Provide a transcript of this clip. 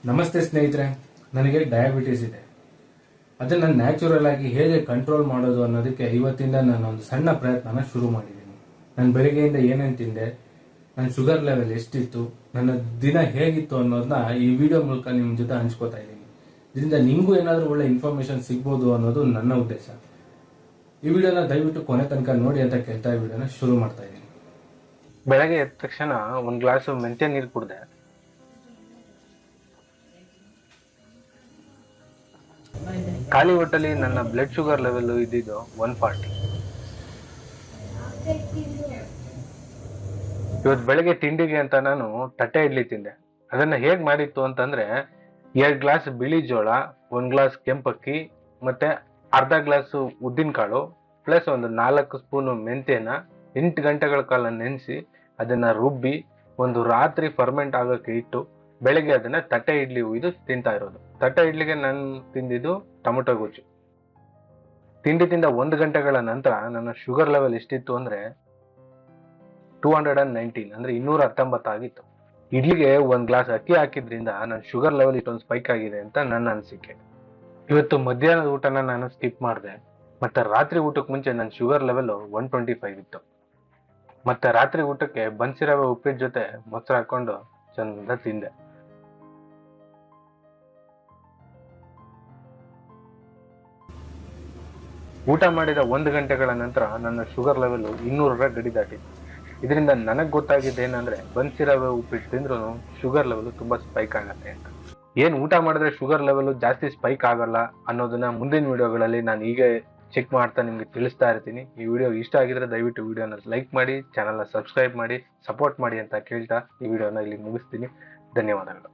ನಮಸ್ತೆ ಸ್ನೇಹಿತರೆ, ನನಗೆ ಡಯಾಬಿಟಿಸ್ ಇದೆ. ಅದನ್ನ ನ್ಯಾಚುರಲ್ ಆಗಿ ಹೇಗೆ ಕಂಟ್ರೋಲ್ ಮಾಡೋದು ಅನ್ನೋದಕ್ಕೆ ಇವತ್ತಿಂದ ನಾನು ಒಂದು ಸಣ್ಣ ಪ್ರಯತ್ನನ ಶುರು ಮಾಡಿದ್ದೀನಿ. ನಾನು ಬೆಳಿಗ್ಗೆಯಿಂದ ಏನೇನು ತಿಂದೆ, ನನ್ನ ಶುಗರ್ ಲೆವೆಲ್ ಎಷ್ಟಿತ್ತು, ನನ್ನ ದಿನ ಹೇಗಿತ್ತು ಅನ್ನೋದನ್ನ ಈ ವಿಡಿಯೋ ಮೂಲಕ ನಿಮ್ಮ ಜೊತೆ ಹಂಚ್ಕೋತಾ ಇದ್ದೀನಿ. ಇದರಿಂದ ನಿಮಗೂ ಏನಾದರೂ ಒಳ್ಳೆ ಇನ್ಫಾರ್ಮೇಶನ್ ಸಿಗ್ಬೋದು ಅನ್ನೋದು ನನ್ನ ಉದ್ದೇಶ. ಈ ವಿಡಿಯೋನ ದಯವಿಟ್ಟು ಕೊನೆ ತನಕ ನೋಡಿ ಅಂತ ಕೇಳ್ತಾ ಈ ವಿಡಿಯೋನ ಶುರು ಮಾಡ್ತಾ ಇದ್ದೀನಿ. ಬೆಳಗ್ಗೆ ಎದ್ದ ತಕ್ಷಣ ಒಂದು ಗ್ಲಾಸ್ ಮೆಂತ್ಯ ನೀರು ಕುಡಿದೆ. ಖಾಲಿ ಹೊಟ್ಟೆಲಿ ನನ್ನ ಬ್ಲಡ್ ಶುಗರ್ ಲೆವೆಲ್ ಇದ್ದಿದ್ದು 140. ಇವತ್ತು ಬೆಳಗ್ಗೆ ತಿಂಡಿಗೆ ಅಂತ ನಾನು ತಟ್ಟೆ ಇಡ್ಲಿ ತಿಂದೆ. ಅದನ್ನ ಹೇಗ್ ಮಾಡಿತ್ತು ಅಂತಂದ್ರೆ 2 ಗ್ಲಾಸ್ ಬಿಳಿ ಜೋಳ, 1 ಗ್ಲಾಸ್ ಕೆಂಪಕ್ಕಿ, ಮತ್ತೆ ಅರ್ಧ ಗ್ಲಾಸ್ ಉದ್ದಿನ ಕಾಳು ಪ್ಲಸ್ ಒಂದು 4 ಸ್ಪೂನ್ ಮೆಂತ್ಯನ 8 ಗಂಟೆಗಳ ಕಾಲ ನೆನೆಸಿ ಅದನ್ನ ರುಬ್ಬಿ ಒಂದು ರಾತ್ರಿ ಫರ್ಮೆಂಟ್ ಆಗೋಕೆ ಇಟ್ಟು ಬೆಳಗ್ಗೆ ಅದನ್ನ ತಟ್ಟೆ ಇಡ್ಲಿ ಉಯ್ದು ತಿಂತಾ ಇರೋದು. ತಟ್ಟೆ ಇಡ್ಲಿಗೆ ನಾನು ತಿಂದಿದ್ದು ಟೊಮೊಟೊ ಗೊಜ್ಜು. ತಿಂಡಿ ತಿಂದ 1 ಗಂಟೆಗಳ ನಂತರ ನನ್ನ ಶುಗರ್ ಲೆವೆಲ್ ಎಷ್ಟಿತ್ತು ಅಂದ್ರೆ 219, ಅಂದ್ರೆ 219 ಆಗಿತ್ತು. ಇಡ್ಲಿಗೆ 1 ಗ್ಲಾಸ್ ಅಕ್ಕಿ ಹಾಕಿದ್ರಿಂದ ನನ್ನ ಶುಗರ್ ಲೆವೆಲ್ ಇಷ್ಟೊಂದು ಸ್ಪೈಕ್ ಆಗಿದೆ ಅಂತ ನನ್ನ ಅನಿಸಿಕೆ. ಇವತ್ತು ಮಧ್ಯಾಹ್ನದ ಊಟನ ನಾನು ಸ್ಕಿಪ್ ಮಾಡಿದೆ. ಮತ್ತೆ ರಾತ್ರಿ ಊಟಕ್ಕೆ ಮುಂಚೆ ನನ್ನ ಶುಗರ್ ಲೆವೆಲ್ 125 ಇತ್ತು. ಮತ್ತೆ ರಾತ್ರಿ ಊಟಕ್ಕೆ ಬನ್ಸಿರವೆ ಉಪ್ಪಿಟ್ಟು ಜೊತೆ ಮೊಸರು ಹಾಕೊಂಡು ಚಂದ ತಿಂದೆ. ಊಟ ಮಾಡಿದ 1 ಗಂಟೆಗಳ ನಂತರ ನನ್ನ ಶುಗರ್ ಲೆವೆಲ್ 200ರ ಗಡಿ ದಾಟಿತ್ತು. ಇದರಿಂದ ನನಗೆ ಗೊತ್ತಾಗಿದ್ದೇನೆಂದ್ರೆ ಬನ್ಸಿರವೆ ಉಪ್ಪಿಟ್ಟು ತಿಂದ್ರೂ ಶುಗರ್ ಲೆವೆಲ್ ತುಂಬಾ ಸ್ಪೈಕ್ ಆಗತ್ತೆ ಅಂತ. ಏನ್ ಊಟ ಮಾಡಿದ್ರೆ ಶುಗರ್ ಲೆವೆಲ್ ಜಾಸ್ತಿ ಸ್ಪೈಕ್ ಆಗಲ್ಲ ಅನ್ನೋದನ್ನ ಮುಂದಿನ ವಿಡಿಯೋಗಳಲ್ಲಿ ನಾನು ಈಗ ಚೆಕ್ ಮಾಡ್ತಾ ನಿಮ್ಗೆ ತಿಳಿಸ್ತಾ ಇರ್ತೀನಿ. ಈ ವಿಡಿಯೋ ಇಷ್ಟ ಆಗಿದ್ರೆ ದಯವಿಟ್ಟು ವಿಡಿಯೋನ ಲೈಕ್ ಮಾಡಿ, ಚಾನಲ್ನ ಸಬ್ಸ್ಕ್ರೈಬ್ ಮಾಡಿ, ಸಪೋರ್ಟ್ ಮಾಡಿ ಅಂತ ಕೇಳ್ತಾ ಈ ವಿಡಿಯೋನ ಇಲ್ಲಿ ಮುಗಿಸ್ತೀನಿ. ಧನ್ಯವಾದಗಳು.